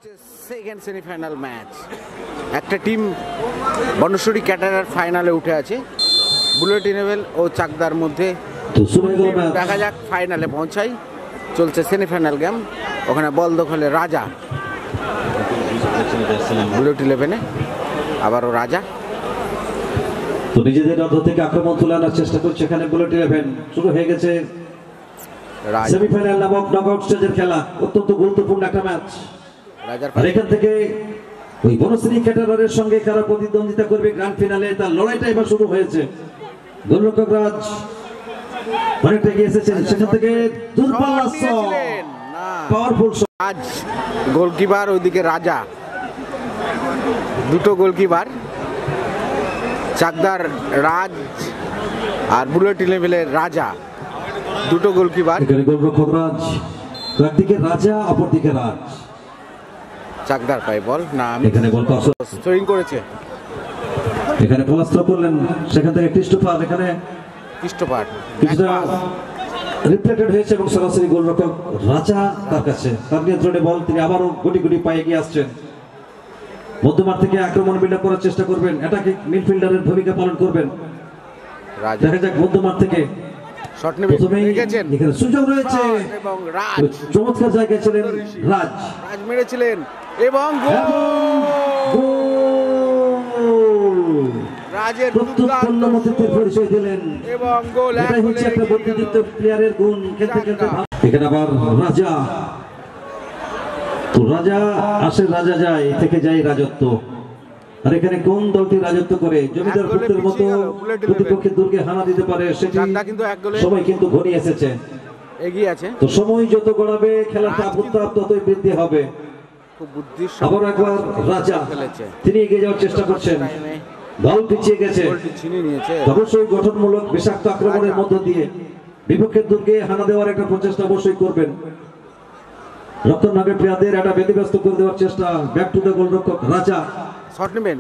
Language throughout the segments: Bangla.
Second semifinal match. একটা টিম বনশ্বরী ক্যাটারার ফাইনালে উঠে আছে, বুলেট ইলেভেন ও চাকদার মধ্যে। দেখা যাক ফাইনালে পৌঁছাই। চলছে সেমিফাইনাল গেম, ওখানে বল দখলে রাজা, বুলেট ইলেভেনে আবারও রাজা। তো নিজেদের অর্ধ থেকে আক্রমণ তুলে আনার চেষ্টা করছে এখানে বুলেট ইলেভেন। শুরু হয়ে গেছে সেমিফাইনাল নামক নকআউট স্টেজের খেলা, অত্যন্ত গুরুত্বপূর্ণ একটা ম্যাচ। আর এখান থেকে ওই বনশ্রী ক্যাটারারের সঙ্গে কারা প্রতিদ্বন্দ্বিতা করবে গ্র্যান্ড ফিনালে, তার লড়াইটা এবার শুরু হয়েছে। গোলরক্ষক রাজ অনেকটা এগিয়ে এসেছেন, সেখান থেকে দূরপাল্লা শট, পাওয়ারফুল শট। আজ গোলকিপার, ওইদিকে রাজা, দুটো গোলকিপার, চাকদার রাজ আর বুলেট ইলেভেনের রাজা, দুটো গোলকিপার। এখানে গোলরক্ষক রাজ, একদিকে রাজা অপরদিকে রাজ। চাকদার পায় বল, না এখানে বল থ্রোইং করেছে, এখানে পলাস্ত করলেন, সেখান থেকে ক্রিস্টোফার, এখানে ক্রিস্টোফার কিছুটা রিফ্লেক্টেড হয়েছে এবং সরাসরি গোলরক্ষক রাজা তার কাছে, তার নিয়ন্ত্রণে বল। তিনি আবারও গুটি গুটি পায়ে এগিয়ে আসছেন। মধ্যমাঠ থেকে আক্রমণ বিল্ড আপ করার চেষ্টা করবেন, অ্যাটাকিং মিডফিল্ডারের ভূমিকা পালন করবেন। দেখা যাক মধ্যমাঠ থেকে শট নেবে, দেখেছেন এখানে সুযোগ রয়েছে এবং রাজ চমৎকার জায়গায় ছিলেন, রাজ মেরেছিলেন এবং রাজের দুর্দান্ত পরিচয় দিলেন এবং গোল। এটাই হচ্ছে একটা বুদ্ধিদীপ্ত প্লেয়ারের গুণ। খেলতে খেলতে এখানে আবার রাজা, তো রাজা আসে রাজা যায়, থেকে যায় রাজত্ব। আর এখানে কোন দলটি রাজত্ব করে জমিদার পুত্রের মতো প্রতিপক্ষের দুর্গে হানা দিতে পারে, সেটি সবাই কিন্তু ঘনিয়ে এসেছে, এগিয়ে আছে। তো সময় যত গড়াবে খেলাটা উত্তাপ ততই বৃদ্ধি হবে। আবার একবার রাজা, তিনি এগিয়ে যাওয়ার চেষ্টা করছেন, দল পিছিয়ে গেছে, অবশ্যই গঠনমূলক বিষাক্ত আক্রমণের মধ্য দিয়ে বিপক্ষের দুর্গে হানা দেওয়ার একটা প্রচেষ্টা অবশ্যই করবেন। রক্ষণভাগের প্লেয়ারদের একটা ব্যতিব্যস্ত করে দেওয়ার চেষ্টা। ব্যাক টু দ্য গোলরক্ষক রাজা, শট নেবেন,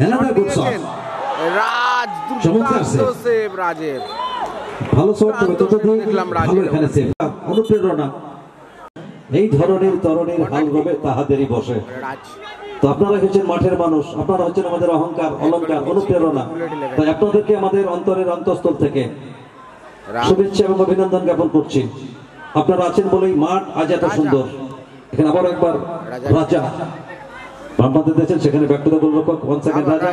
রাজ দুর্দান্ত সেভ রাজের, ভালো শট, তবে ততদিন ভালো এখানে সেভ। অনুপ্রেরণা, এই ধরনের তরুণীর হাল হবে তাহাদেরই বসে। তো আপনারা হচ্ছেন মাঠের মানুষ, আপনারা হচ্ছেন আমাদের অহংকার, অলংকার, অনুপ্রেরণা। তাই আপনাদেরকে আমাদের অন্তরের অন্তঃস্থল থেকে শুভেচ্ছা এবং অভিনন্দন জ্ঞাপন করছি। আপনারা আছেন বলেই মাঠ আজ এত সুন্দর। এখানে আবার একবার রাজা বামপাতে দিয়েছেন, সেখানে ব্যাক টু দ্য গোলরক্ষক, 1 সেকেন্ড রাজা।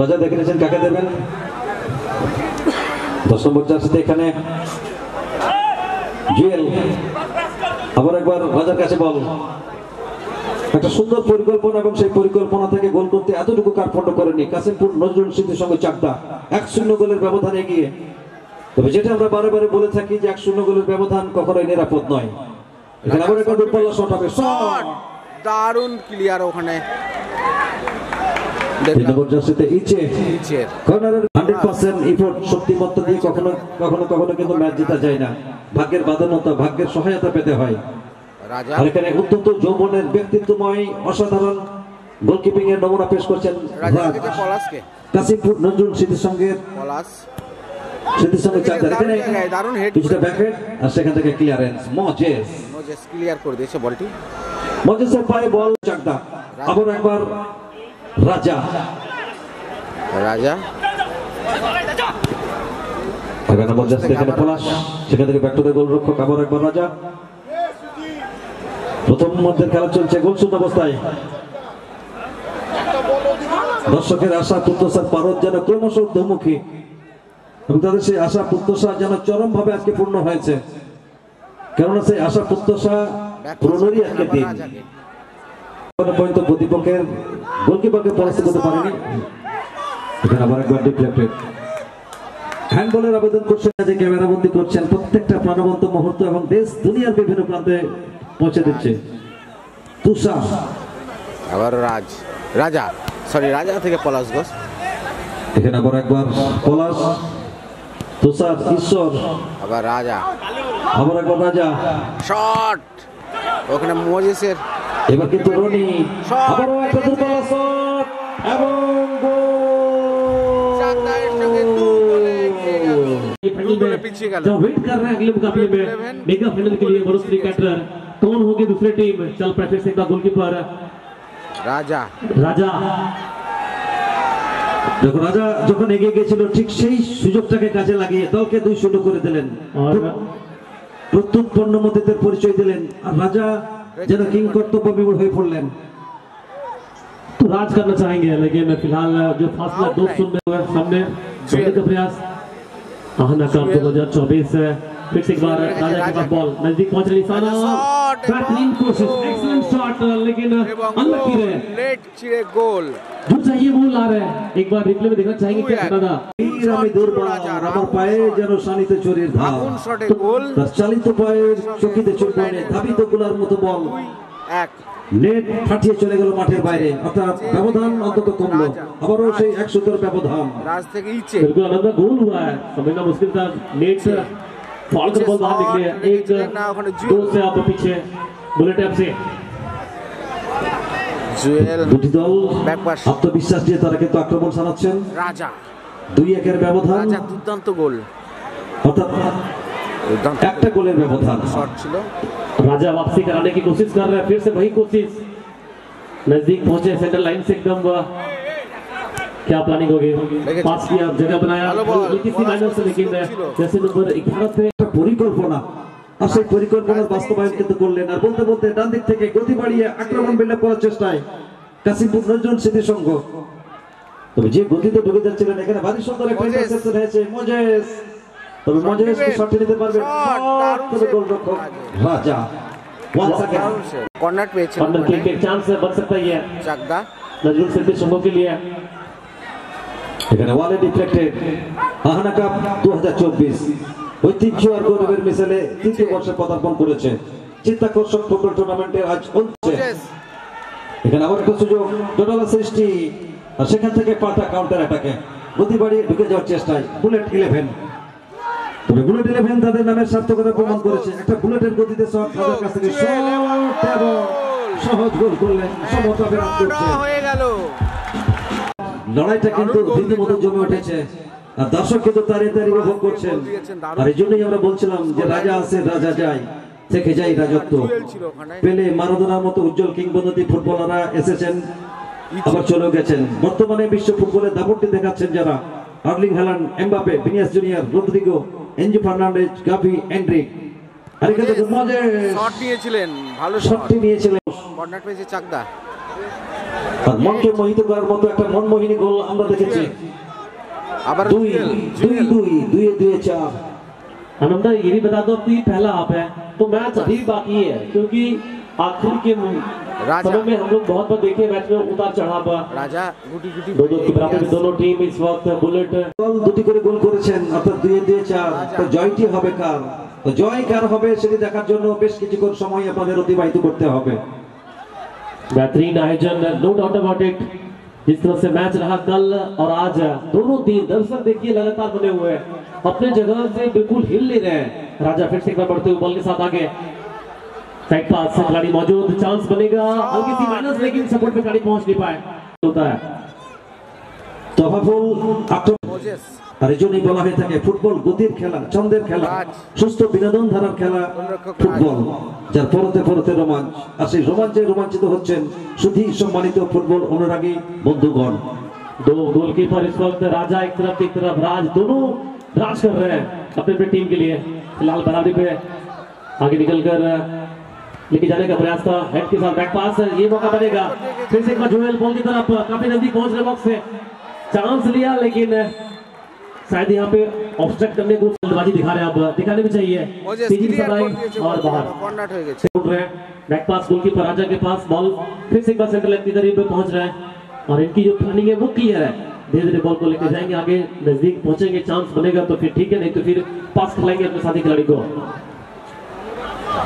রাজা দেখে নিয়েছেন কাকে দেবেন, 10 নম্বর জার্সিতে এখানে জুয়েল। আবার একবার রাজার কাছে বল, একটা সুন্দর পরিকল্পনা এবং সেই পরিকল্পনা থেকে গোল করতে এতটুকু কাঠখণ্ড করেনি কাশিমপুর নজরুল স্মৃতির সঙ্গে চাকদা। 1-0 গোলের ব্যবধান এগিয়ে। তবে যেটা আমরা বারে বারে বলে থাকি যে 1-0 গোলের ব্যবধান কখনোই নিরাপদ নয়। এখানে আবার একটা দূরপাল্লা শট হবে, শট দারুণ ক্লিয়ার। ওখানে 3 নম্বর জার্সিতে ইচের কর্নারের 100% এফোর্ট, শক্তিমত্তা দিয়ে কখনো কখনো কিন্তু ম্যাচ জেতা যায় না। ভাগ্যের বাঁধানোতা, ভাগ্যের সহায়তা পেতে হয়। আর এখানে অত্যন্ত যৌবনের ব্যক্তিত্বময় অসাধারণ গোলকিপিং এর নমুনা পেশ করছেন কাশিমপুর নজরুল স্মৃতির সঙ্গে দারুণ হেড, কিছুটা ব্যাকহেড, আর সেখান থেকে ক্লিয়ারেন্স। মজেস ক্লিয়ার করে দিয়েছে বলটি, মজেসের পায়ে বল চাকদা। আবার একবার রাজা, এখানে পলাশ, সেখান থেকে ব্যাক টু দ্য গোলরক্ষক। আবার একবার রাজা। প্রথম মধ্যে খেলা চলছে গোলশূন্য অবস্থায়। দর্শকের আশা প্রত্যাশার পারদ যেন ক্রমশ ঊর্ধ্বমুখী এবং তাদের সেই আশা প্রত্যাশা যেন চরম ভাবে আজকে পূর্ণ হয়েছে। কেননা সেই আশা প্রত্যাশা পূরণেরই আজকে দিন। পর্যন্ত প্রতিপক্ষের গোলকিপারকে পরাস্ত করতে পারেনি। এখানে আবার একবার ডিফ্লেক্টেড হ্যান্ডবলের আবেদন করছেন, যে ক্যামেরাবন্দি করছেন প্রত্যেকটা প্রাণবন্ত মুহূর্ত এবং দেশ দুনিয়ার বিভিন্ন প্রান্তে পৌঁছে দিচ্ছে। তুষার, আবার রাজা থেকে পলাশ ঘোষ। এখানে আবার একবার পলাশ, তুষার, ঈশ্বর, আবার রাজা, আবার একবার রাজা, শট ওখানে মজেসের। এবার কিন্তু রনি, আবারও একটা দুর্বল শট এবং गोल। पिछे गया। जो वेट कर रहे हैं अगले मुकाबले में मेगा फाइनल के लिए बरसरी कैटरर कौन होगी दूसरी टीम? चल प्रैक्टिस का गोलकीपर রাজা राजा। দেখো রাজা যখন এগিয়ে গেছিল ঠিক সেই সুযোগটাকে কাজে লাগিয়ে দলকে 2-0 করে দিলেন। और প্রত্যুত পণ্যমতিদের পরিচয় দিলেন আর রাজা যেন কিং কর্তব্য বিমূঢ় হয়ে পড়লেন। तो राज करना चाहेंगे, लेकिन फिलहाल जो फासला 2-0 में हुआ सामने छोड़ने का प्रयास। आहना कप 2024 फिर से एक बार राजा के पास बॉल नजदीक पहुंच रही निशाना। बेहतरीन कोशिश, एक्सीलेंट शॉट, लेकिन अनलकी रहे। লেট চিড়ে গোল। जो चाहिए वो ला रहे हैं। एक बार रिप्ले में देखना चाहेंगे क्या करना था। আমি দুর্বল আমার পায়ে যেন শানিত চোরের ধার। আগুন শটে গোল। তার চালিত পায়ের চকিতে চুলকানে ধাবিত গোলার মতো বল 2-1 নেট ফাটিয়ে চলে গেল মাঠের বাইরে। অর্থাৎ ব্যবধান অন্তত কমলো, আবারও সেই 100 ব্যবধান। রাজ থেকে ইচ্ছে बिल्कुल अंदर गोल हुआ है, समझना मुश्किल था। नेट फॉल कर बॉल बाहर निकली है। एक दो से आप पीछे बुलेट ऐप से জুয়েল দুটি দল ব্যাকপাস আত্মবিশ্বাস দিয়ে তারা কিন্তু আক্রমণ চালাচ্ছেন। রাজা 2-1 ব্যবধান, রাজা দুর্দান্ত গোল। অর্থাৎ দুর্দান্ত একটা গোলের ব্যবধান। শট ছিল। राजा वापसी कराने की कोशिश कर रहे हैं, फिर से वही कोशिश। नजदीक पहुंचे सेंटर लाइन से एकदम। क्या प्लानिंग होगी? पास किया, जगह बनाया किसी माइनर से, लेकिन जैसे नंबर 11 पे একটা পরিকল্পনা আর সেই পরিকল্পনার বাস্তবায়ন কিন্তু করলেন। আর বলতে বলতে ডান দিক থেকে গতি বাড়িয়ে আক্রমণ বিল্ড করার চেষ্টায় কাশিমপুর নজরুল স্মৃতি সংঘ। তবে যে গতিতে ঢুকে যাচ্ছিলেন এখানে ভারী সুন্দর একটা ইন্টারসেপশন হয়েছে মোজেস। তবে মোজেস কি শট নিতে পারবে? তবে গোলরক্ষক রাজা ওয়ান্স अगेन কর্নার পেয়েছে कॉर्नर किक के चांस बन सकता है ये চাকদা। नजरुल सिद्धि संघों के लिए। এখানে ওয়ালে ডিফ্লেক্টেড। আহানা কাপ 2024 ঐতিহ্য আর গৌরবের মিশেলে তৃতীয় বর্ষে পদার্পণ করেছে। চিত্তাকর্ষক ফুটবল টুর্নামেন্টের আজ চলছে। এখানে আবার একটা সুযোগ, ডোনালা সৃষ্টি, আর সেখান থেকে পাল্টা কাউন্টার অ্যাটাকে গতি বাড়িয়ে ঢুকে যাওয়ার চেষ্টায় বুলেট 11। তবে বুলেট 11 তাদের নামের সার্থকতা প্রমাণ করেছে। একটা বুলেটের গতিতে শট তাদের কাছ থেকে শট এবং সহজ গোল করলেন। সমতা বিরাজ করছে, হয়ে গেল। লড়াইটা কিন্তু রীতিমতো জমে উঠেছে আর দর্শক কিন্তু তারে উপভোগ করছেন। আর এই জন্যই আমরা বলছিলাম যে রাজা আছে রাজা যায়, থেকে যায় রাজত্ব। পেলে মারাদোনার মতো উজ্জ্বল কিংবদন্তি ফুটবলাররা এসেছেন আবার চলেও গেছেন। বর্তমানে বিশ্ব ফুটবলের দাপটটি দেখাচ্ছেন যারা Erling Haaland, Mbappe, Vinicius Junior, Rodrygo, Enzo Fernandez, Gavi, Endrick. আর এখানে দেখুন মজেস শট নিয়েছিলেন, ভালো শটটি নিয়েছিলেন। কর্নার পেয়েছে চাকদা। আর মনকে মোহিত করার মতো একটা মনমোহিনী গোল আমরা দেখেছি। আবার 2-2 आनंदा ये भी बता दो कि पहला हाफ है तो मैच अभी बाकी है, क्योंकि आखिर के समय में हम लोग बहुत बार देखे मैच में उतार चढ़ाव। রাজা গুটি গুটি दो के बराबर में दोनों टीम इस वक्त बुलेट দল দুটি করে গোল করেছেন, অর্থাৎ 2-4। তো জয়টি হবে কার? তো জয় কার হবে সেটি দেখার জন্য বেশ কিছুক্ষণ সময় আপনাদের অতিবাহিত করতে হবে। बेहतरीन आयोजन, नो डाउट अबाउट इट। जिस तरह से मैच रहा कल और आज, दोनों दिन दर्शक देखिए लगातार बने हुए हैं, अपने जगह से बिल्कुल हिल नहीं रहे हैं। राजा फिर से एक बार बढ़ते हुए बॉल के साथ आगे, साइड पास से खिलाड़ी मौजूद, चांस बनेगा हल्की सी माइनस, लेकिन सपोर्ट पे खिलाड़ी पहुंच नहीं पाए। होता है তফাফুল আক্রমণ। মোজেস আর এই জন্যই বলা হয়ে থাকে ফুটবল গতির খেলা, ছন্দের খেলা, সুস্থ বিনোদন ধারার খেলা ফুটবল, যার পরতে পরতে রোমাঞ্চ। আর সেই রোমাঞ্চে রোমাঞ্চিত হচ্ছেন শুধু সম্মানিত ফুটবল অনুরাগী বন্ধুগণ। दो गोलकीपर इस वक्त, राजा एक तरफ राज, दोनों राज कर रहे हैं अपने अपनी टीम के लिए। फिलहाल बराबरी पे आगे निकलकर लेके जाने का प्रयास था, हेड के साथ बैक पास, ये मौका बनेगा। फिर से एक बार जोएल बॉल की तरफ, काफी नजदीक पहुंच रहे बॉक्स से, चांस लिया लेकिन शायद यहाँ पे ऑब्स्ट्रक्ट करने को जल्दबाजी दिखा रहे हैं। अब दिखाने भी चाहिए, तेजी से सप्लाई और बाहर কর্নার হয়ে গেছে। बैक पास गोलकीपर राजा के पास, बॉल फिर से एक बार सेंटर लाइन की तरफ पहुंच रहा है और इनकी जो प्लानिंग है वो क्लियर है। धीरे धीरे बॉल को लेकर जाएंगे आगे, नजदीक पहुंचेंगे, चांस बनेगा तो फिर ठीक है, नहीं तो फिर पास खिलाएंगे अपने साथी खिलाड़ी को।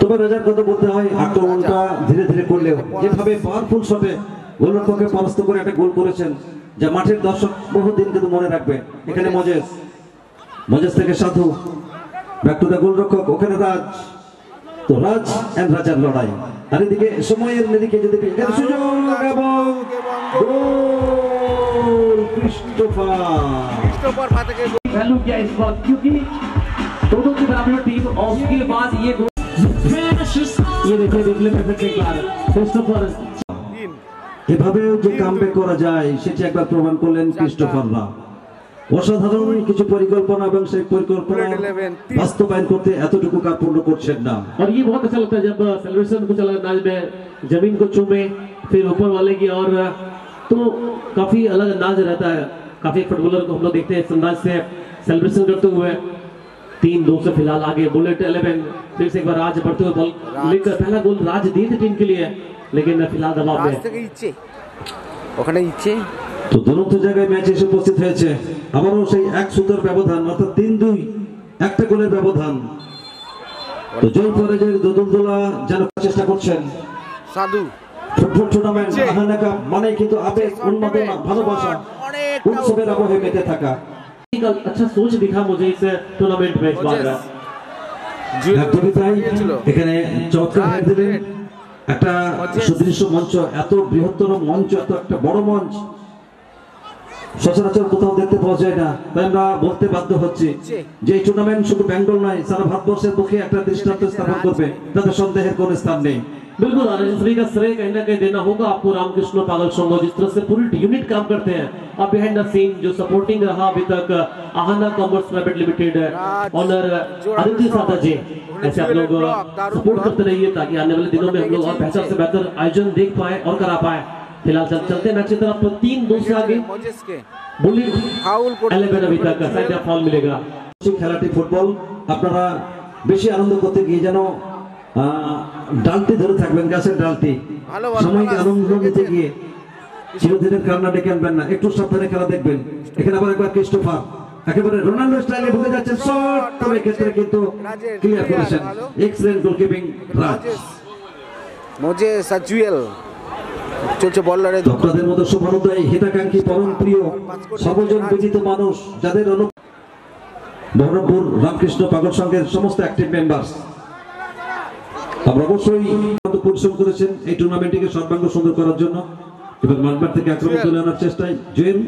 তবে রাজার কথা বলতে হয় আক্রমণটা ধীরে ধীরে করলেও যেভাবে পাওয়ারফুল শটে গোলরক্ষককে পরাস্ত করে একটা গোল করেছেন, যা মাঠের দর্শক বহুদিন কিন্তু মনে রাখবে। এখানে মজেস থেকে সাধু, ব্যাক টু দ্য গোলরক্ষক, ওখানে রাজ। তো রাজ এন্ড রাজার লড়াই। আর এদিকে সময়ের নিরিখে যদি এখানে সুযোগ এবং গোল ক্রিস্টোফার ফাতেকে वैल्यू क्या इस वक्त, क्योंकि दोनों की बराबर टीम और उसके बाद ये ये देखिए रिप्ले में फिर से क्लियर क्रिस्टोफर এভাবেও যে কামব্যাক করা যায় সেটা একবার প্রমাণ করলেন ক্রিস্টোফাররা। অসাধারণ কিছু পরিকল্পনা এবং সেই পরিকল্পনা বাস্তবায়ন করতে এতটুকু কার্পণ্য করছেন না। और ये बहुत अच्छा लगता है जब सेलिब्रेशन को चला नाच में जमीन को चूमे फिर ऊपर वाले की और तो काफी अलग अंदाज रहता है। काफी फुटबॉलर को हम लोग देखते हैं इस अंदाज से सेलिब्रेशन करते हुए। 3-2 से फिलहाल आगे बुलेट 11 फिर से एक बार राज बढ़ते हुए बॉल लेकर पहला गोल राज दिए थे टीम के लिए लेकिन फिलहाल दबाव में ওখানে ইচ্ছে তো দুরন্ত জায়গায় ম্যাচ এসে উপস্থিত হয়েছে। আবারও সেই এক সুতোর ব্যবধান অর্থাৎ 3-2 একটা গোলের ব্যবধান। তো জয় পরাজয়ের দোদুলদোলা যেন চেষ্টা করছেন সাধু। ফুটবল টুর্নামেন্ট আহানা কাপ মানে কিন্তু আবেগ উন্মাদনা ভালোবাসা উৎসবের আবহে মেতে থাকা। अच्छा सोच दिखा मुझे इस टूर्नामेंट में इस बार একদমই তাই। এখানে চমৎকার হেড দিলেন একটা সুদৃশ্য মঞ্চ, এত বৃহত্তর মঞ্চ, এত একটা বড় মঞ্চ সচরাচর কোথাও দেখতে পাওয়া যায় না। তাই আমরা বলতে বাধ্য হচ্ছি যে এই টুর্নামেন্ট শুধু বেঙ্গল নয় সারা ভারতবর্ষের পক্ষে একটা দৃষ্টান্ত স্থাপন করবে, তাতে সন্দেহের কোনো স্থান নেই। बिल्कुल आरएसबी का श्रेय कहीं ना कहीं देना होगा आपको रामकृष्ण पागल संघ जिस तरह से पूरी यूनिट काम करते हैं। अब बिहाइंड द सीन जो सपोर्टिंग रहा अभी तक Aahana commerce private limited owner Aditya Sada ji, ऐसे आप लोग सपोर्ट करते रहिए ताकि आने वाले दिनों में हम लोग और बेहतर से बेहतर आयोजन देख पाए और करा पाए। फिलहाल चलते मैच की तरफ 3-2 से आगे बुलेट 11 अभी तक शायद फाउल मिलेगा। খেলাটি ফুটবল আপনারা বেশি আনন্দ করতে গিয়ে যেন ডালটি ধরে থাকবেন, গাছের ডালটি সাময়িক আনন্দ নিতে গিয়ে চিরদিনের কান্না ডেকে আনবেন না, একটু সাবধানে খেলা দেখবেন। এখানে আবার একবার ক্রিস্টোফার একেবারে রোনাল্ডো স্টাইলে ঢুকে যাচ্ছেন, শট তবে ক্ষেত্রে কিন্তু ক্লিয়ার করেছেন। এক্সেলেন্ট গোলকিপিং রাজ মোজে সাজুয়েল চলছে বল লড়াই। আপনাদের মতো শুভানুদ্দায়ী হিতাকাঙ্ক্ষী পরম প্রিয় সর্বজন বিদিত মানুষ যাদের বহরমপুর রামকৃষ্ণ পাগল সংঘের সমস্ত অ্যাক্টিভ মেম্বার্স আমরা অবশ্যই পরিশ্রম করেছেন এই টুর্নামেন্টটিকে সর্বাঙ্গ সুন্দর করার জন্য। এবার মানবার থেকে আক্রমণ তুলে আনার চেষ্টায় Jewel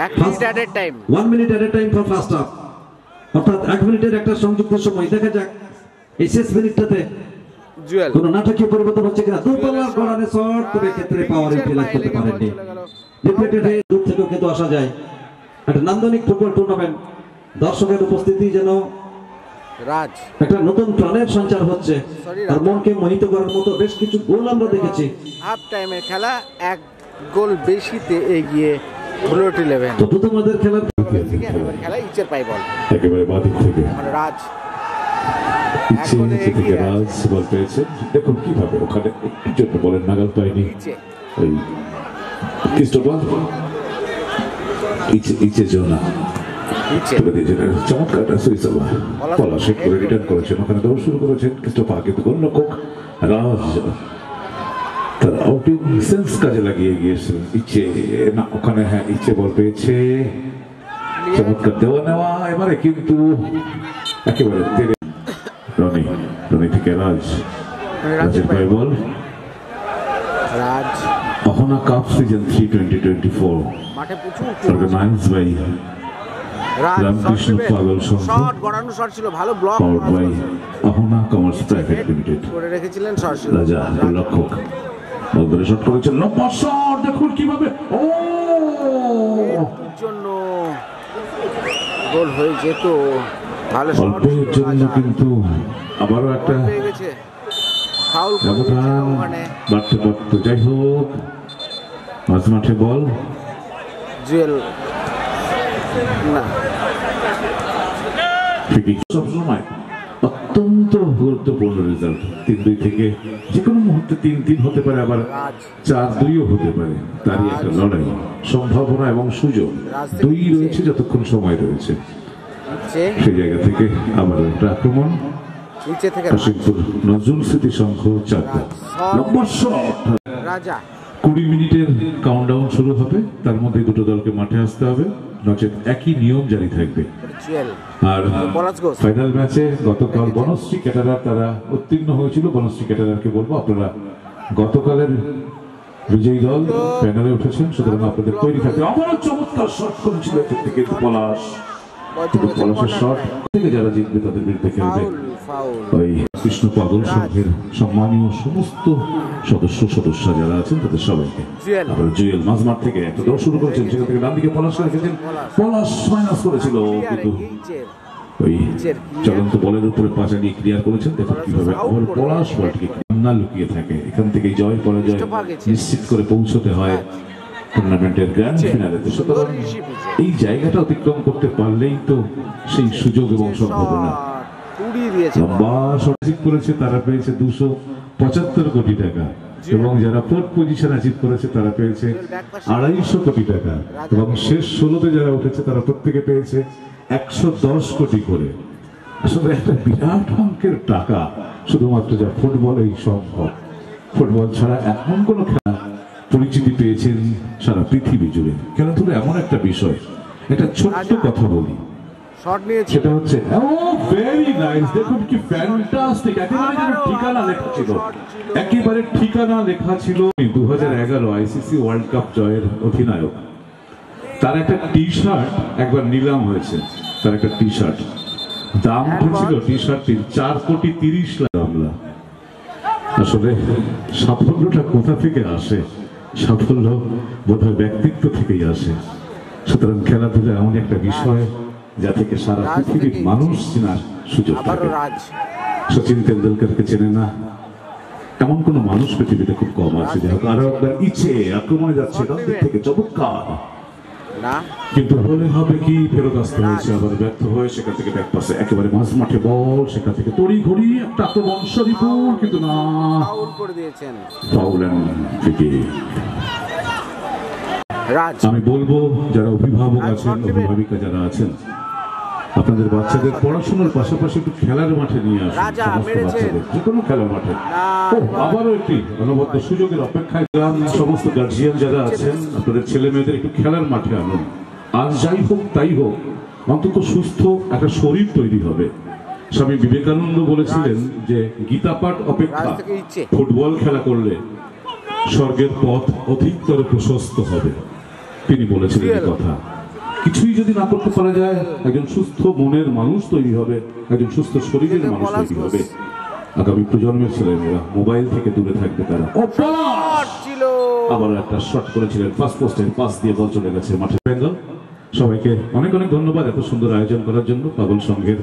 1 minute at A time 1 minute at A time for first half, অর্থাৎ 1 মিনিটের একটা সংযুক্ত সময়। দেখা যাক এই শেষ মিনিটটাতে জুয়েল কোন নাটকীয় পরিবর্তন হচ্ছে কিনা। দূরপাল্লার গড়ানে শট তবে ক্ষেত্রে পাওয়ার ইউটিলাইজ করতে পারেননি। রিপ্লেটেড হয়ে দূর থেকেও কিন্তু আসা যায়। একটা নান্দনিক ফুটবল টুর্নামেন্ট, দর্শকের উপস্থিতি যেন রাজ একটা নতুন প্রাণের সঞ্চার হচ্ছে আর মনকে মোহিত করার মতো বেশ কিছু গোল আমরা দেখেছি। হাফ টাইমের খেলা 1 গোল বেশিতে এগিয়ে বুলেট 11। তো তোমাদের খেলার খেলা ইচ্ছের পাই বল একেবারে বাদিক থেকে রাজ ইচ্ছে নিচে থেকে রাজ বল পেয়েছেন। দেখুন কিভাবে ওখানে একটু জন্য বলেন নাগাল পায়নি ওই ক্রিস্টোফার ইচ্ছে জোনা চমৎকার পলাশিক করে রিটার্ন করেছেন, ওখানে দৌড় শুরু করেছেন ক্রিস্টোফার, কিন্তু গোলরক্ষক রাজ তার আউটিং সেন্স কাজে লাগিয়ে গিয়েছিলেন। ইচ্ছে না ওখানে, হ্যাঁ ইচ্ছে বল পেয়েছে, চমৎকার দেওয়া নেওয়া এবারে কিন্তু একেবারে রনি থেকে রাজের পায়ে বল। রাজ অহনা কাপ সিজন 3 2024 মাঠে প্রচুর অর্গানাইজড বাই রামকৃষ্ণ পাগল সংঘ, শট গড়ানো শট ছিল, ভালো block powered by Ahana commerce private limited. করে রেখেছিলেন শট ছিল রাজা গোলরক্ষক বল ধরে শট করেছেন, লম্বা শট দেখুন কিভাবে ও জন্য গোল হয়ে যেত। ভালো শট অল্পের জন্য কিন্তু আবারও একটা পেয়ে গেছে, ফাউল ব্যবধান ওখানে বাড়তে বাড়তে। যাই হোক মাঝ মাঠে বল জুয়েল না সবসময় অত্যন্ত গুরুত্বপূর্ণ রেজাল্ট। 3-2 থেকে যে কোনো মুহূর্তে 3-3 হতে পারে, আবার 4-2ও হতে পারে। তারই একটা লড়াই, সম্ভাবনা এবং সুযোগ দুই রয়েছে যতক্ষণ সময় রয়েছে। সেই জায়গা থেকে আবার একটা আক্রমণ কাশিমপুর নজরুল স্মৃতি সংঘ চাকদা, লম্বা শট। রাজা 20 মিনিটের কাউন্টডাউন শুরু হবে, তার মধ্যে দুটো দলকে মাঠে আসতে হবে, নচেত একই নিয়ম জারি থাকবে। আর ফাইনাল ম্যাচে গতকাল বনশ্রী ক্যাটারার তারা উত্তীর্ণ হয়েছিল। বনশ্রী ক্যাটারারকে বলবো আপনারা গতকালের বিজয়ী দল প্যানেলে উঠেছেন, সুতরাং আপনাদের তৈরি থাকতে। আবার চমৎকার শট করেছিল কিন্তু পলাশের শট থেকে যারা জিতবে তাদের বিরুদ্ধে খেলবে। ফাউল। ওই কৃষ্ণ পাগল সংঘের সম্মানীয় সমস্ত সদস্য যারা আছেন তাদের সবাইকে জুয়েল। আবার জুয়েল মাঝমাঠ থেকে একটা দৌড় শুরু করেছেন, সেখান থেকে ডান দিকে পলাশ রেখেছেন, পলাশ মাইনাস করেছিল কিন্তু ওই চলন্ত বলের উপরে পাঁচা নিয়ে ক্লিয়ার করেছেন। দেখুন কিভাবে আবার পলাশ বলটিকে কান্না লুকিয়ে থাকে। এখান থেকে জয় পরাজয় নিশ্চিত করে পৌঁছতে হয় টুর্নামেন্টের গ্র্যান্ড ফিনালেতে। সুতরাং এই জায়গাটা অতিক্রম করতে পারলেই তো সেই সুযোগ এবং সম্ভাবনা। লম্বা সঠিক করেছে তারা পেয়েছে 275 কোটি টাকা, এবং যারা ফোর্থ পজিশন অ্যাচিভ করেছে তারা পেয়েছে 250 কোটি টাকা, এবং শেষ 16তে যারা উঠেছে তারা প্রত্যেকে পেয়েছে 110 কোটি করে। আসলে একটা বিরাট অঙ্কের টাকা, শুধুমাত্র যা ফুটবলেই সম্ভব। ফুটবল ছাড়া এমন কোনো খেলা পরিচিতি পেয়েছেন সারা পৃথিবী জুড়ে। খেলাধুলা এমন একটা বিষয়, একটা ছোট্ট কথা বলি, সেটা হচ্ছে ভেরি নাইস। দেখুন কি ফ্যান্টাস্টিক, একেবারে যেন ঠিকানা লেখা ছিল, একেবারে ঠিকানা লেখা ছিল। 2011 আইসিসি ওয়ার্ল্ড কাপ জয়ের অধিনায়ক, তার একটা টি শার্ট একবার নিলাম হয়েছে। তার একটা টি শার্ট দাম ছিল টি শার্টটির 4,30 লাখ বাংলা। আসলে সাফল্যটা কোথা থেকে আসে? সাফল্য বোধহয় ব্যক্তিত্ব থেকেই আসে। সুতরাং খেলাধুলা এমন একটা বিষয় যা থেকে সারা পৃথিবীর মানুষ চেনার সুযোগ থাকে। সচিন তেন্ডুলকরকে চেনে না এমন কোন মানুষ পৃথিবীতে খুব কম আছে। আরো একবার ইচ্ছে আক্রমণে যাচ্ছে ডান দিক থেকে, চমৎকার, কিন্তু হলে হবে কি ফেরত আসতে হয়েছে, আবার ব্যর্থ হয়ে সেখান থেকে ব্যাক পাসে একেবারে মাঝ মাঠে বল, সেখান থেকে তড়ি ঘড়ি একটা আক্রমণ শরীফুল, কিন্তু না, ফাউল করে দিয়েছেন। Foul and free kick. আমি বলবো যারা অভিভাবক আছেন, অভিভাবিকা যারা আছেন, আপনাদের বাচ্চাদের পড়াশোনার পাশাপাশি একটু খেলার মাঠে নিয়ে আসুন। সমস্ত বাচ্চাদের যে কোনো খেলার মাঠে। আবারও একটি অনবদ্য সুযোগের অপেক্ষায় সমস্ত গার্জিয়ান যারা আছেন, আপনাদের ছেলে মেয়েদের একটু খেলার মাঠে আনুন। আর যাই হোক তাই হোক, অন্তত সুস্থ একটা শরীর তৈরি হবে। স্বামী বিবেকানন্দ বলেছিলেন যে গীতা পাঠ অপেক্ষা ফুটবল খেলা করলে স্বর্গের পথ অধিকতর প্রশস্ত হবে। তিনি বলেছিলেন এই কথা। কিছুই যদি না করতে পারা যায়, একজন সুস্থ মনের মানুষ তৈরি হবে, একজন সুস্থ শরীরের মানুষ তৈরি হবে। আগামী প্রজন্মের ছেলেমেয়েরা মোবাইল থেকে দূরে থাকবে। তারা আবার একটা শট করেছিলেন, ফার্স্ট পোস্টের পাস দিয়ে বল চলে গেছে মাঠে। বেঙ্গল সবাইকে অনেক অনেক ধন্যবাদ এত সুন্দর আয়োজন করার জন্য। পাগল সংঘের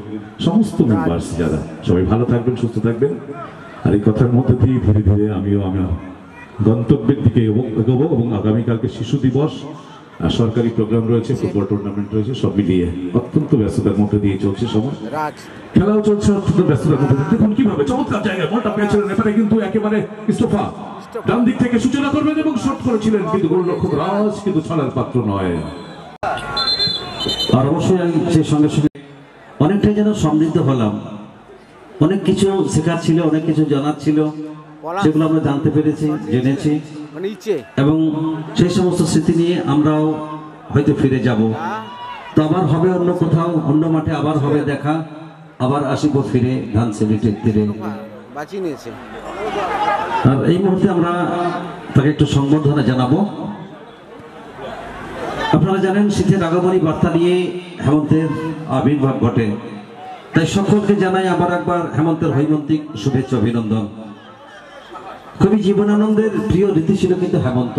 সমস্ত মেম্বার্স যারা, সবাই ভালো থাকবেন, সুস্থ থাকবেন। আর এই কথার মধ্যে দিয়ে ধীরে ধীরে আমিও আমার গন্তব্যের দিকে এগোবো। এবং আগামীকালকে শিশু দিবস, সরকারি প্রোগ্রাম রয়েছে, ফুটবল টুর্নামেন্ট রয়েছে, সব মিলিয়ে অত্যন্ত ব্যস্ততার মধ্যে দিয়ে চলছে সময়। খেলাও চলছে অত্যন্ত ব্যস্ততার মধ্যে। দেখুন কিভাবে চমৎকার জায়গায় বলটা পেয়েছিলেন, এবারে কিন্তু একেবারে ইস্তফা ডান দিক থেকে সূচনা করবেন এবং শট করেছিলেন, কিন্তু গোলরক্ষক রাজ কিন্তু ছাড়ার পাত্র নয়। আর অবশ্যই আমি সেই সঙ্গে সঙ্গে অনেকটাই যেন সমৃদ্ধ হলাম। অনেক কিছু শেখার ছিল, অনেক কিছু জানার ছিল, সেগুলো আমরা জানতে পেরেছি, জেনেছি, এবং সেই সমস্ত স্মৃতি নিয়ে আমরাও হয়তো ফিরে যাব। তো আবার হবে অন্য কোথাও, অন্য মাঠে আবার হবে দেখা, আবার আসিব ফিরে ধানসিঁড়িটির তীরে। আর এই মুহূর্তে আমরা তাকে একটু সংবর্ধনা জানাবো। আপনারা জানেন শীতের আগমনী বার্তা নিয়ে হেমন্তের আবির্ভাব ঘটে, তাই সকলকে জানাই আবার একবার হেমন্তের হৈমন্তিক শুভেচ্ছা, অভিনন্দন। কবি জীবনানন্দের প্রিয় ঋতু ছিল কিন্তু হেমন্ত।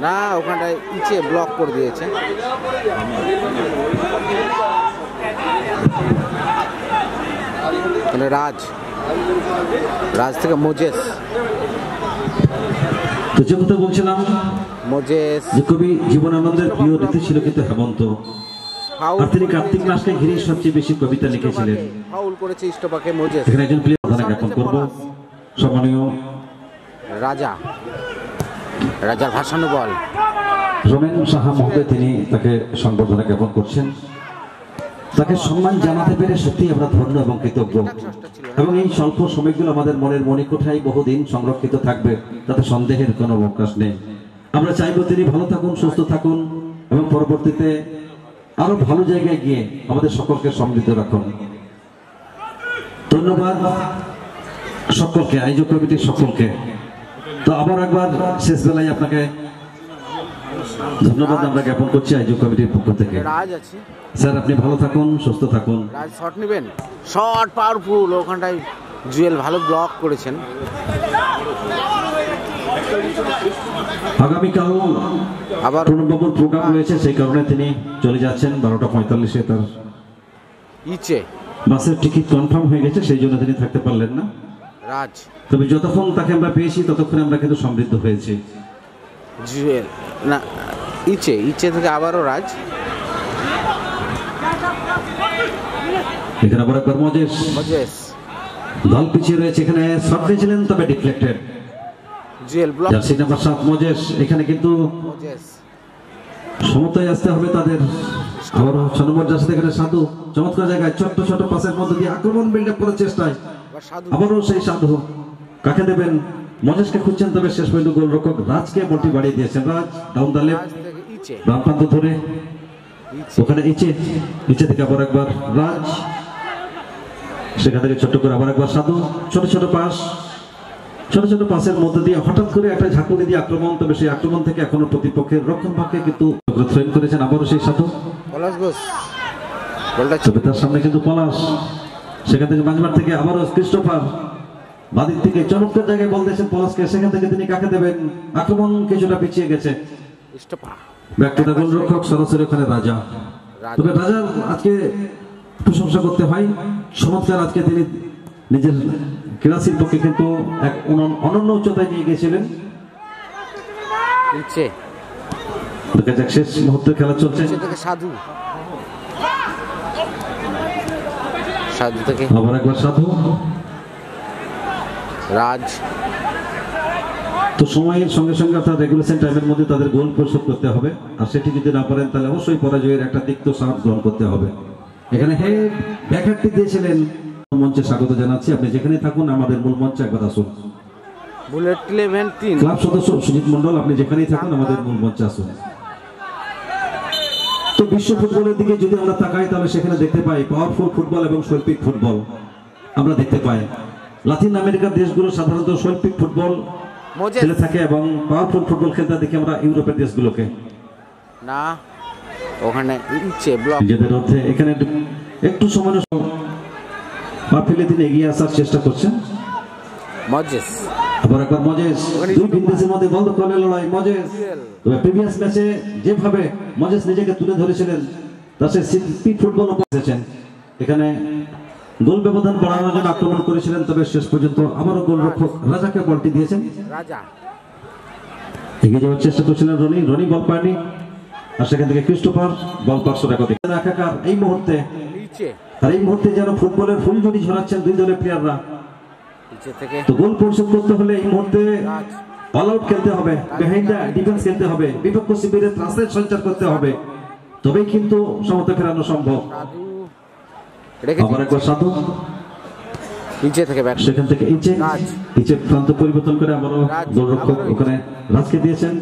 না, ওখানটায় ইচ্ছে ব্লক করে দিয়েছে। রাজ থেকে মোজেস। তো যে কথা বলছিলাম, মোজেস যে কবি জীবনানন্দের প্রিয় ঋতু ছিল কিন্তু হেমন্ত। আর তিনি কার্তিক মাসকে ঘিরে সবচেয়ে বেশি কবিতা লিখেছিলেন। ফাউল করেছে ইষ্টপাকে মোজেস। এখানে একজন প্লেয়ার প্রধান জ্ঞাপন করবো, সম্মানীয় রাজার ভাসানো বল। রমেন সাহা মহোদয়, তিনি তাকে সংবর্ধনা জ্ঞাপন করছেন। তাকে সম্মান জানাতে পেরে সত্যি আমরা ধন্য এবং কৃতজ্ঞ। এবং এই স্বল্প সময়গুলো আমাদের মনের মণিকোঠায় বহুদিন সংরক্ষিত থাকবে, তাতে সন্দেহের কোনো অবকাশ নেই। আমরা চাইব তিনি ভালো থাকুন, সুস্থ থাকুন, এবং পরবর্তীতে আরো ভালো জায়গায় গিয়ে আমাদের সকলকে সমৃদ্ধ রাখুন। ধন্যবাদ সকলকে, আয়োজক কমিটির সকলকে। তো আবার একবার শেষ বেলায় আপনাকে ধন্যবাদ আমরা জ্ঞাপন করছি আয়োজক কমিটির পক্ষ থেকে। রাজ আছে, স্যার আপনি ভালো থাকুন, সুস্থ থাকুন। রাজ শট নেবেন, শট পাওয়ারফুল, ওখানটায় জুয়েল ভালো ব্লক করেছেন। আগামীকাল আবার প্রণববাবুর প্রোগ্রাম রয়েছে, সেই কারণে তিনি চলে যাচ্ছেন 12:45-এ। তার ইচে বাসের টিকিট কনফার্ম হয়ে গেছে, সেই জন্য তিনি থাকতে পারলেন না। রাজ, তবে যতক্ষণ তাকে আমরা পেয়েছি ততক্ষণে আমরা কিন্তু সমৃদ্ধ হয়েছি। জুয়েল না, ইচে থেকে আবারও রাজ, এখানে আবার একবার মজেস দল পিছিয়ে রয়েছে, এখানে শট দিয়েছিলেন তবে deflected. Jewel block, jersey number 7 Moses, এখানে কিন্তু সমতায় আসতে হবে তাদের। আবারও 6 নম্বর জার্সি এখানে সাধু চমৎকার জায়গায় ছোট্ট ছোট পাসের মধ্যে দিয়ে আক্রমণ বিল্ড আপ করার চেষ্টায়। আবারও সেই সাধু কাকে দেবেন, মজেসকে খুঁজছেন, তবে শেষ পর্যন্ত গোলরক্ষক রাজকে বলটি বাড়িয়ে দিয়েছেন। রাজ ডাউন দ্য লেফট, বাম প্রান্ত ধরে ওখানে নিচে থেকে আবার একবার রাজ, সেখান থেকে ছোট্ট করে আবার একবার সাধু, ছোট ছোট পাসের মধ্যে দিয়ে হঠাৎ করে একটা ঝাঁকুনি দিয়ে আক্রমণ, তবে সেই আক্রমণ থেকে এখনো প্রতিপক্ষের রক্ষণ ভাগকে কিন্তু থ্রেন করেছেন। আবারও সেই সাধু, তবে তার সামনে কিন্তু পলাশ, সেখান থেকে মাঝমাঠ থেকে আবারও ক্রিস্টোফার বাদিক থেকে চমৎকার জায়গায় বল দিয়েছেন পলাশকে, সেখান থেকে তিনি কাকে দেবেন, আক্রমণ কিছুটা পিছিয়ে গেছে। ব্যক্তিগত গোলরক্ষক সরাসরি ওখানে রাজা, তবে রাজার আজকে প্রশংসা করতে হয়, চমৎকার আজকে তিনি নিজের ক্রীড়া শিল্পকে কিন্তু এক অনন্য উচ্চতায় নিয়ে গিয়েছিলেন। দেখা যাক শেষ মুহূর্তে খেলা চলছে। সাধু থেকে আবার একবার সাধু, রাজ। তো সময়ের সঙ্গে সঙ্গে অর্থাৎ রেগুলেশন টাইমের মধ্যে তাদের গোল পরিশোধ করতে হবে, আর সেটি যদি না পারেন তাহলে অবশ্যই পরাজয়ের একটা তিক্ত স্বাদ গ্রহণ করতে হবে। এখানে হেড ব্যাকহ্যান্ডটি দিয়েছিলেন। মঞ্চে স্বাগত জানাচ্ছি, আপনি যেখানে থাকুন আমাদের মূল মঞ্চে একবার আসুন। বুলেট 11 3 ক্লাব সদস্য সুজিত মন্ডল, আপনি যেখানেই থাকুন আমাদের মূল মঞ্চে আসুন। তো বিশ্ব ফুটবলের দিকে যদি আমরা তাকাই তাহলে সেখানে দেখতে পাই পাওয়ারফুল ফুটবল এবং শৈল্পিক ফুটবল আমরা দেখতে পাই। লাতিন আমেরিকার দেশগুলো সাধারণত শৈল্পিক ফুটবল খেলে থাকে এবং পাওয়ারফুল ফুটবল খেলতে দেখি আমরা ইউরোপের দেশগুলোকে। না, ওখানে ইচ্ছে ব্লক নিজেদের মধ্যে এখানে একটু সময় পা ফেলে তিনি এগিয়ে আসার চেষ্টা করছেন। মজেস আবার একবার মজেস, দুই বিন্দেসের মধ্যে বন্ধ করে লড়াই মজেস। তবে প্রিভিয়াস ম্যাচে যেভাবে মজেস নিজেকে তুলে ধরেছিলেন তার সে স্পিড ফুটবল এসেছেন। এখানে গোল ব্যবধান বাড়ানোর জন্য আক্রমণ করেছিলেন, তবে শেষ পর্যন্ত আবারও গোলরক্ষক রাজাকে বলটি দিয়েছেন। রাজা এগিয়ে যাওয়ার চেষ্টা করছিলেন রনি বল পায়নি, আর সেখান থেকে ক্রিস্টোফার বল পার্শ্ব রেখে একাকার এই মুহূর্তে। আর এই মুহূর্তে যেন ফুটবলের ফুলঝুরি ঝরাচ্ছেন দুই দলের প্লেয়াররা। তো গোল পরিশোধ করতে হলে এই মুহূর্তে অল আউট খেলতে হবে, বিহাইন্ড দ্য ডিফেন্স খেলতে হবে, বিপক্ষ শিবিরে ত্রাসের সঞ্চার করতে হবে, তবেই কিন্তু সমতা ফেরানো সম্ভব। আবার একবার সাধু নিচে থেকে ব্যাট, সেখান থেকে ইচে প্রান্ত পরিবর্তন করে আবারও গোলরক্ষক ওখানে রাজকে দিয়েছেন।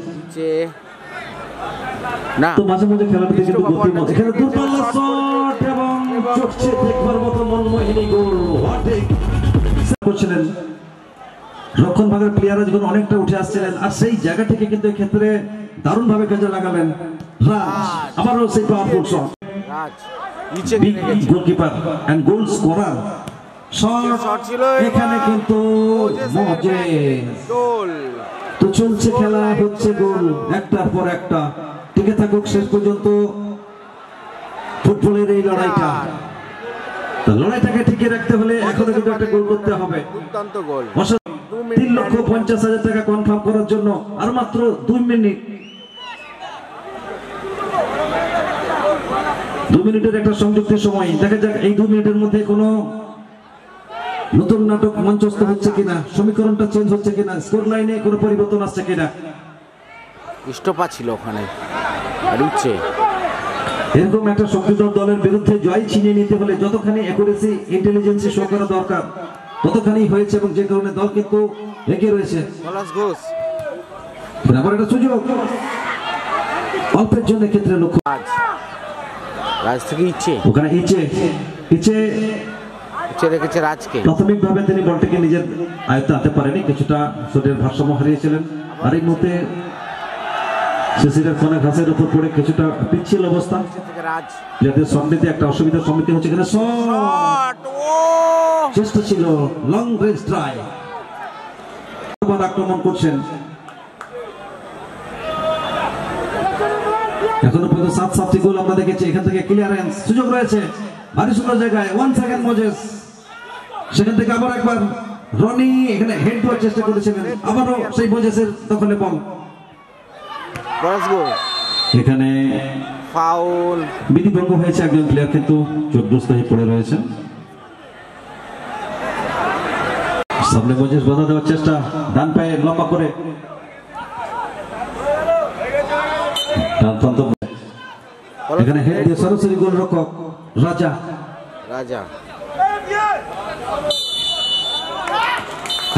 না, তো মাঝে মাঝে খেলাটা কিন্তু গতিময়, এখানে দূরপাল্লা শট এবং চোখে দেখবার মতো মনমোহিনী গোল করছিলেন রক্ষণ ভাগের প্লেয়াররা যখন অনেকটা উঠে আসছিলেন, আর সেই জায়গা থেকে কিন্তু এই ক্ষেত্রে দারুণ ভাবে কাজে লাগালেন রাজ। আবারও সেই powerful shot, Raj goalkeeper and goal scorer shot ছিল এখানে কিন্তু মজেস। তো চলছে খেলা, হচ্ছে গোল একটার পর একটা, টিকে থাকুক শেষ পর্যন্ত ফুটবলের এই লড়াইটা। লড়াইটাকে টিকে রাখতে হলে এখনো কিন্তু একটা গোল করতে হবে। 3,50,000 টাকা কনফার্ম করার জন্য আর মাত্র 2 মিনিট, 2 মিনিটের একটা সংযুক্তির সময়। দেখা যাক এই 2 মিনিটের মধ্যে কোনো নতুন নাটক মঞ্চস্থ হচ্ছে কিনা, সমীকরণটা চেঞ্জ হচ্ছে কিনা, স্কোর লাইনে কোনো পরিবর্তন আসছে কিনা। স্টপা ছিল ওখানে, আর ইচ্ছে এরকম একটা শক্তিধর দলের বিরুদ্ধে জয় ছিনিয়ে নিতে হলে যতখানি অ্যাকুরেসি ইন্টেলিজেন্সি শো করা দরকার ততখানি হয়েছে, এবং যে কারণে দল কিন্তু এগিয়ে রয়েছে। আবার একটা সুযোগ অল্পের জন্য ক্ষেত্রে লক্ষ্য রাজ থেকে ইচ্ছে, ওখানে ইচ্ছে রেখেছে রাজকে। প্রাথমিকভাবে তিনি বলটিকে নিজের আয়ত্তে আনতে পারেনি, কিছুটা শরীরের ভারসাম্য হারিয়েছিলেন। আর এই মুহূর্তে সিসিটার কোণে ঘাসের উপর পড়ে কিছুটা পিচ্ছিল অবস্থা, থেকে রাজ যাদের সম্মিলিত একটা অসুবিধার সম্মুখীন হচ্ছে। এখানে শট, ও চেষ্টা ছিল লং রেঞ্জ ট্রাই, আক্রমণ করছেন। এখনো পর্যন্ত 7-7টি গোল আমরা দেখেছি। এখান থেকে ক্লিয়ারেন্স সুযোগ রয়েছে, ভারী সুন্দর জায়গায়। 1 সেকেন্ড মোজেস, সেখান থেকে আবার একবার রনি এখানে হেড দেওয়ার চেষ্টা করেছিলেন, আবারও সেই মোজেসের দখলে বল। এখানে ফাউল, বিধিভঙ্গ হয়েছে, একজন প্লেয়ার কিন্তু চোটগ্রস্ত হয়ে পড়ে রয়েছে। সামনে মোজেস বাধা দেওয়ার চেষ্টা, ডান পায়ে লম্বা করে এখানে হেড দিয়ে সরাসরি গোলরক্ষক রাজা রাজা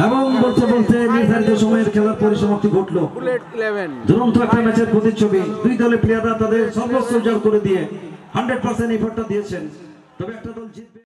এবং বলতে বলতে নির্ধারিত সময়ের খেলার পরিসমাপ্তি ঘটলো। বুলেট 11 দুরন্ত একটা ম্যাচের প্রতিচ্ছবি। দুই দলের প্লেয়াররা তাদের সর্বোচ্চ উজাড় করে দিয়ে 100% এফোর্টটা দিয়েছেন, তবে একটা দল জিত